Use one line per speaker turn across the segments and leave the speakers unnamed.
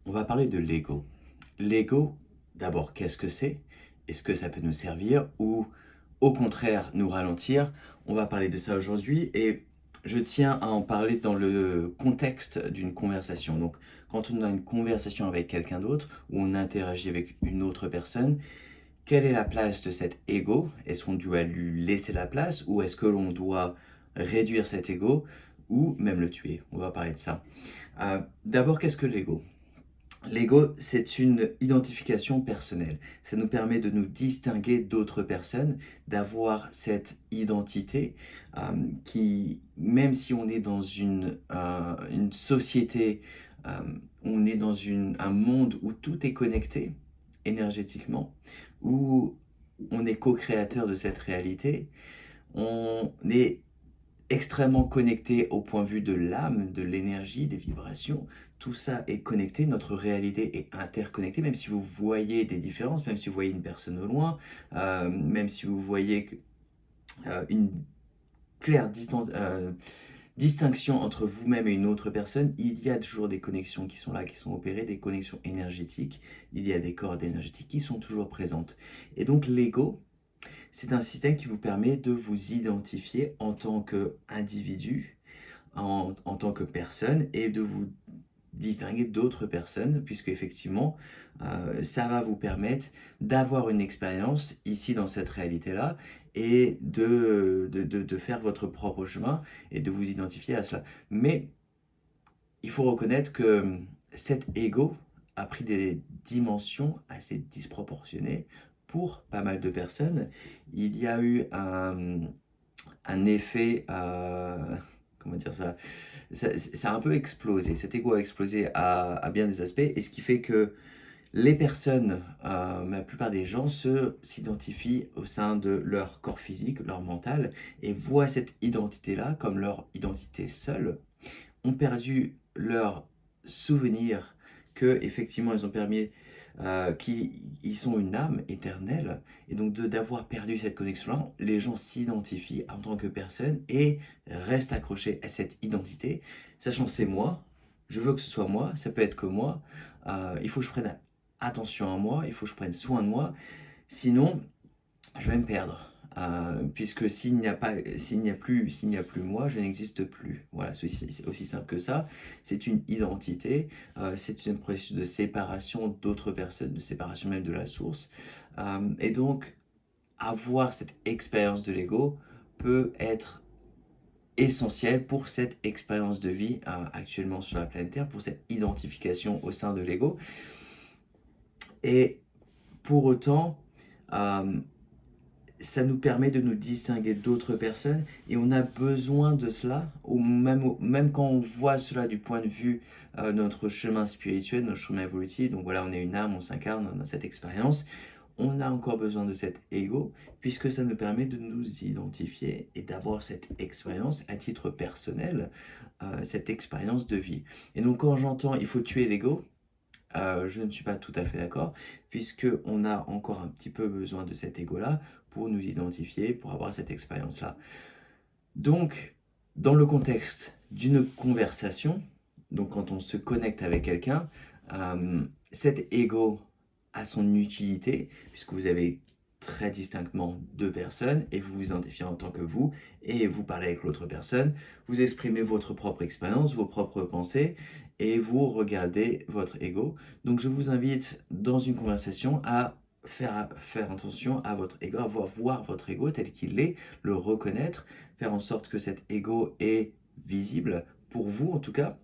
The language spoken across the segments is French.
On va parler de l'ego. L'ego, d'abord, qu'est-ce que c'est? Est-ce que ça peut nous servir ou au contraire nous ralentir? On va parler de ça aujourd'hui et je tiens à en parler dans le contexte d'une conversation. Donc, quand on a une conversation avec quelqu'un d'autre ou on interagit avec une autre personne, quelle est la place de cet ego? Est-ce qu'on doit lui laisser la place ou est-ce que l'on doit réduire cet ego ou même le tuer? On va parler de ça. D'abord, qu'est-ce que l'ego? L'ego, c'est une identification personnelle. Ça nous permet de nous distinguer d'autres personnes, d'avoir cette identité qui, même si on est dans une société, euh, on est dans un monde où tout est connecté énergétiquement, où on est co-créateur de cette réalité, on est extrêmement connecté au point de vue de l'âme, de l'énergie, des vibrations. Tout ça est connecté, notre réalité est interconnectée, même si vous voyez des différences, même si vous voyez une personne au loin, même si vous voyez une claire distinction entre vous-même et une autre personne, il y a toujours des connexions qui sont là, qui sont opérées, des connexions énergétiques, il y a des cordes énergétiques qui sont toujours présentes. Et donc l'ego, c'est un système qui vous permet de vous identifier en tant qu'individu, en tant que personne, et de vous distinguer d'autres personnes, puisque effectivement, ça va vous permettre d'avoir une expérience ici dans cette réalité-là, et de faire votre propre chemin, et de vous identifier à cela. Mais il faut reconnaître que cet ego a pris des dimensions assez disproportionnées pour pas mal de personnes. Il y a eu un effet, comment dire ça, ça a un peu explosé, cet ego a explosé à bien des aspects, et ce qui fait que les personnes, la plupart des gens s'identifient au sein de leur corps physique, leur mental, et voient cette identité-là comme leur identité seule, ont perdu leur souvenir que effectivement ils ont permis qu'ils sont une âme éternelle, et donc d'avoir perdu cette connexion-là, les gens s'identifient en tant que personne et restent accrochés à cette identité, sachant c'est moi, je veux que ce soit moi, ça peut être que moi, il faut que je prenne attention à moi, il faut que je prenne soin de moi, sinon je vais me perdre. Puisque s'il n'y a plus moi, je n'existe plus. Voilà, c'est aussi simple que ça. C'est une identité, c'est un processus de séparation d'autres personnes, de séparation même de la source. Et donc, avoir cette expérience de l'ego peut être essentiel pour cette expérience de vie actuellement sur la planète Terre, pour cette identification au sein de l'ego. Et pour autant, euh, ça nous permet de nous distinguer d'autres personnes, et on a besoin de cela, même quand on voit cela du point de vue de notre chemin spirituel, notre chemin évolutif. Donc voilà, on est une âme, on s'incarne, on a cette expérience, on a encore besoin de cet ego, puisque ça nous permet de nous identifier et d'avoir cette expérience à titre personnel, cette expérience de vie. Et donc quand j'entends il faut tuer l'ego, je ne suis pas tout à fait d'accord, puisqu'on a encore un petit peu besoin de cet ego-là pour nous identifier, pour avoir cette expérience-là. Donc, dans le contexte d'une conversation, donc quand on se connecte avec quelqu'un, cet ego a son utilité, puisque vous avez très distinctement deux personnes, et vous vous identifiez en tant que vous, et vous parlez avec l'autre personne, vous exprimez votre propre expérience, vos propres pensées, et vous regardez votre ego. Donc je vous invite dans une conversation à faire attention à votre ego, à voir votre ego tel qu'il est, le reconnaître, faire en sorte que cet ego est visible, pour vous en tout cas,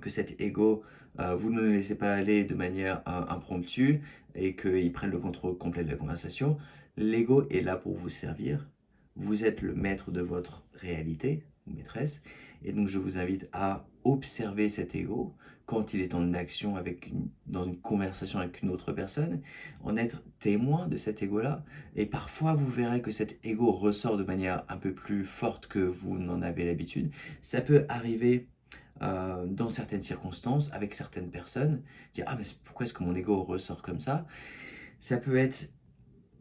que cet ego, vous ne le laissez pas aller de manière impromptue et qu'il prenne le contrôle complet de la conversation. L'ego est là pour vous servir. Vous êtes le maître de votre réalité, ou maîtresse, et donc je vous invite à observer cet ego quand il est en action dans une conversation avec une autre personne, en être témoin de cet ego-là, et parfois vous verrez que cet ego ressort de manière un peu plus forte que vous n'en avez l'habitude. Ça peut arriver dans certaines circonstances, avec certaines personnes, dire ah mais pourquoi est-ce que mon ego ressort comme ça? Ça peut être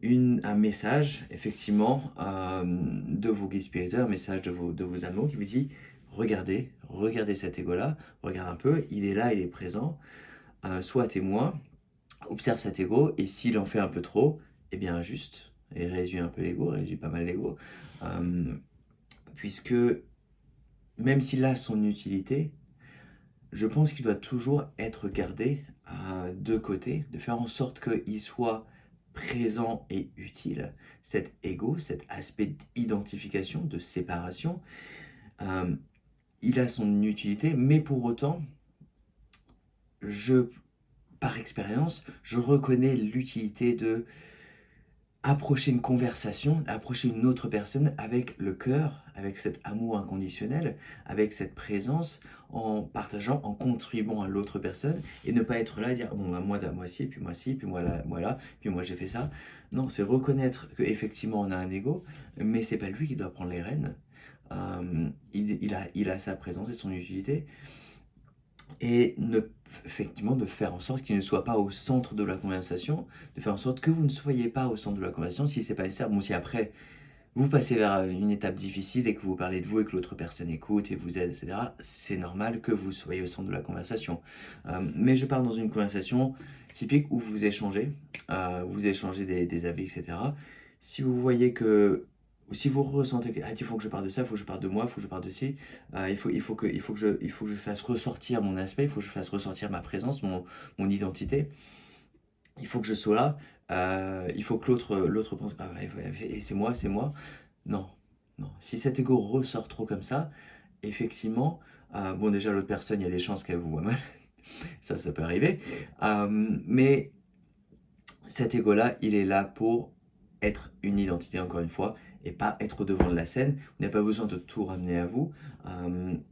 un message effectivement de vos guides spirituels, un message de vos anneaux qui vous dit regardez cet ego-là, regarde un peu, il est là, il est présent, sois témoin, observe cet ego, et s'il en fait un peu trop, eh bien ajuste, et réduis un peu l'ego, réduis pas mal l'ego, puisque même s'il a son utilité, je pense qu'il doit toujours être gardé de côté, de faire en sorte qu'il soit présent et utile. Cet ego, cet aspect d'identification, de séparation, euh, il a son utilité, mais pour autant, je, par expérience, je reconnais l'utilité de approcher une conversation, approcher une autre personne avec le cœur, avec cet amour inconditionnel, avec cette présence, en partageant, en contribuant à l'autre personne, et ne pas être là et dire bon bah, moi ci, puis moi là, puis moi j'ai fait ça. Non, c'est reconnaître qu'effectivement on a un ego, mais c'est pas lui qui doit prendre les rênes. Il a sa présence et son utilité, et effectivement de faire en sorte qu'il ne soit pas au centre de la conversation, de faire en sorte que vous ne soyez pas au centre de la conversation si c'est pas nécessaire. Bon, si après vous passez vers une étape difficile et que vous parlez de vous et que l'autre personne écoute et vous aide, etc., c'est normal que vous soyez au centre de la conversation. Mais je pars dans une conversation typique où vous échangez des avis, etc. Si vous voyez que, si vous ressentez que il faut que je parle de ça, il faut que je parle de moi, il faut que je parle de ci, il faut que je fasse ressortir mon aspect, il faut que je fasse ressortir ma présence, mon identité, il faut que je sois là, il faut que l'autre pense, ah ouais, et c'est moi. Non, non. Si cet ego ressort trop comme ça, effectivement, bon déjà l'autre personne, il y a des chances qu'elle vous voit mal, ça peut arriver, mais cet ego-là, il est là pour être une identité, encore une fois, et pas être au devant de la scène. Vous n'avez pas besoin de tout ramener à vous.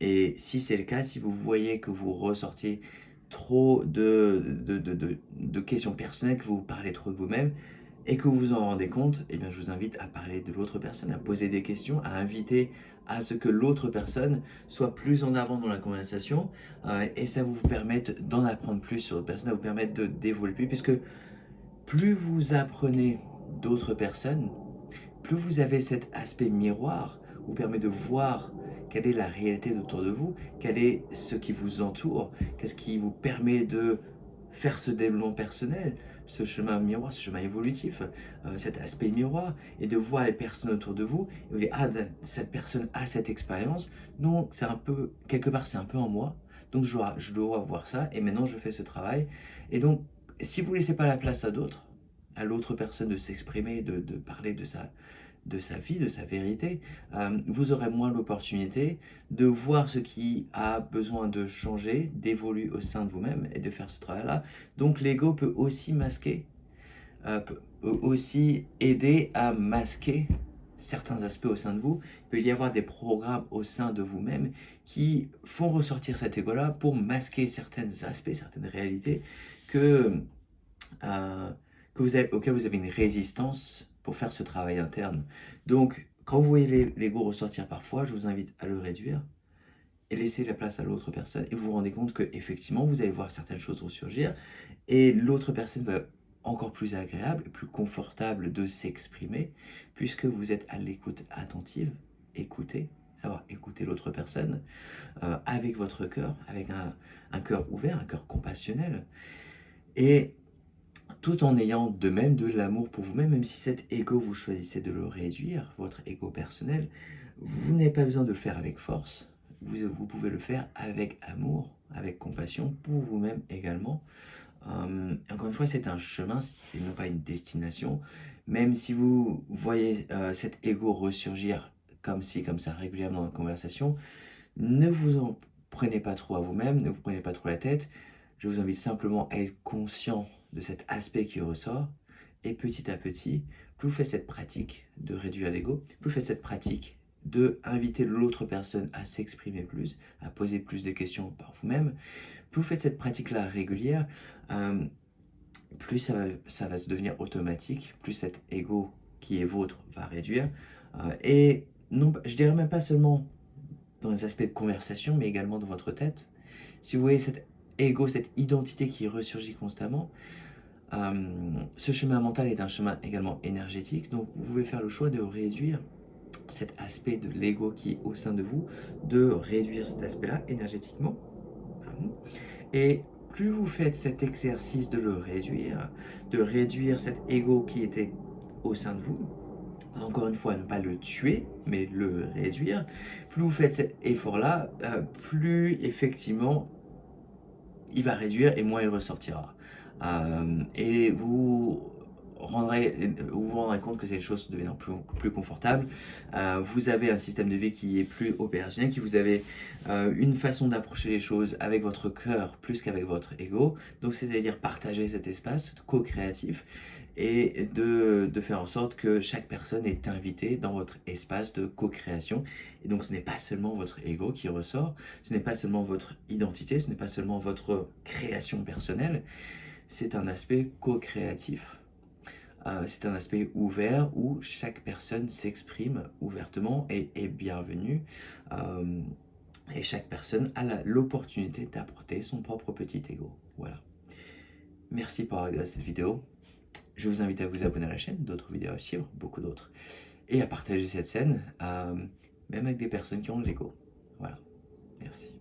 Et si c'est le cas, si vous voyez que vous ressortez trop de questions personnelles, que vous parlez trop de vous-même, et que vous vous en rendez compte, eh bien, je vous invite à parler de l'autre personne, à poser des questions, à inviter à ce que l'autre personne soit plus en avant dans la conversation, et ça vous permette d'en apprendre plus sur l'autre personne, ça vous permettre d'évoluer plus, puisque plus vous apprenez d'autres personnes, plus vous avez cet aspect miroir, vous permet de voir quelle est la réalité autour de vous, quel est ce qui vous entoure, qu'est-ce qui vous permet de faire ce développement personnel, ce chemin miroir, ce chemin évolutif, cet aspect miroir, et de voir les personnes autour de vous, et vous dites, ah, cette personne a cette expérience, donc c'est un peu, quelque part c'est un peu en moi, donc je dois voir ça, et maintenant je fais ce travail, et donc si vous ne laissez pas la place à d'autres, à l'autre personne de s'exprimer, de parler de sa vie, de sa vérité, vous aurez moins l'opportunité de voir ce qui a besoin de changer, d'évoluer au sein de vous-même et de faire ce travail-là. Donc l'ego peut aussi masquer, peut aussi aider à masquer certains aspects au sein de vous. Il peut y avoir des programmes au sein de vous-même qui font ressortir cet ego-là pour masquer certains aspects, certaines réalités que euh, auquel vous avez une résistance pour faire ce travail interne. Donc, quand vous voyez l'ego ressortir parfois, je vous invite à le réduire et laisser la place à l'autre personne. Et vous vous rendez compte que effectivement, vous allez voir certaines choses ressurgir et l'autre personne va encore plus agréable, plus confortable de s'exprimer, puisque vous êtes à l'écoute attentive, écouter, savoir écouter l'autre personne, avec votre cœur, avec un cœur ouvert, un cœur compassionnel. Et tout en ayant de même de l'amour pour vous-même, même si cet ego, vous choisissez de le réduire, votre ego personnel, vous n'avez pas besoin de le faire avec force, vous pouvez le faire avec amour, avec compassion, pour vous-même également. Encore une fois, c'est un chemin, c'est non pas une destination, même si vous voyez cet ego ressurgir comme ci, comme ça, régulièrement dans la conversation, ne vous en prenez pas trop à vous-même, ne vous prenez pas trop la tête. Je vous invite simplement à être conscient de cet aspect qui ressort. Et petit à petit, plus vous faites cette pratique de réduire l'ego, plus vous faites cette pratique de inviter l'autre personne à s'exprimer plus, à poser plus de questions par vous-même, plus vous faites cette pratique-là régulière, plus ça va se devenir automatique, plus cet ego qui est vôtre va réduire. Et non, je dirais même pas seulement dans les aspects de conversation, mais également dans votre tête. Si vous voyez cet ego, cette identité qui ressurgit constamment, ce chemin mental est un chemin également énergétique, donc vous pouvez faire le choix de réduire cet aspect de l'ego qui est au sein de vous, de réduire cet aspect-là énergétiquement. Pardon. Et plus vous faites cet exercice de le réduire, de réduire cet ego qui était au sein de vous, encore une fois, ne pas le tuer, mais le réduire, plus vous faites cet effort-là, plus effectivement il va réduire et moins il ressortira. Et vous vous rendrez compte que ces choses deviennent plus confortables. Vous avez un système de vie qui est plus opérationnel, qui vous avez une façon d'approcher les choses avec votre cœur plus qu'avec votre ego. Donc c'est-à-dire partager cet espace co-créatif et de faire en sorte que chaque personne est invitée dans votre espace de co-création. Et donc ce n'est pas seulement votre ego qui ressort, ce n'est pas seulement votre identité, ce n'est pas seulement votre création personnelle, c'est un aspect co-créatif. C'est un aspect ouvert où chaque personne s'exprime ouvertement et est bienvenue. Euh, et chaque personne a l'opportunité d'apporter son propre petit ego. Voilà. Merci pour avoir regardé cette vidéo. Je vous invite à vous abonner à la chaîne, d'autres vidéos à suivre, beaucoup d'autres. Et à partager cette scène, même avec des personnes qui ont de l'ego. Voilà. Merci.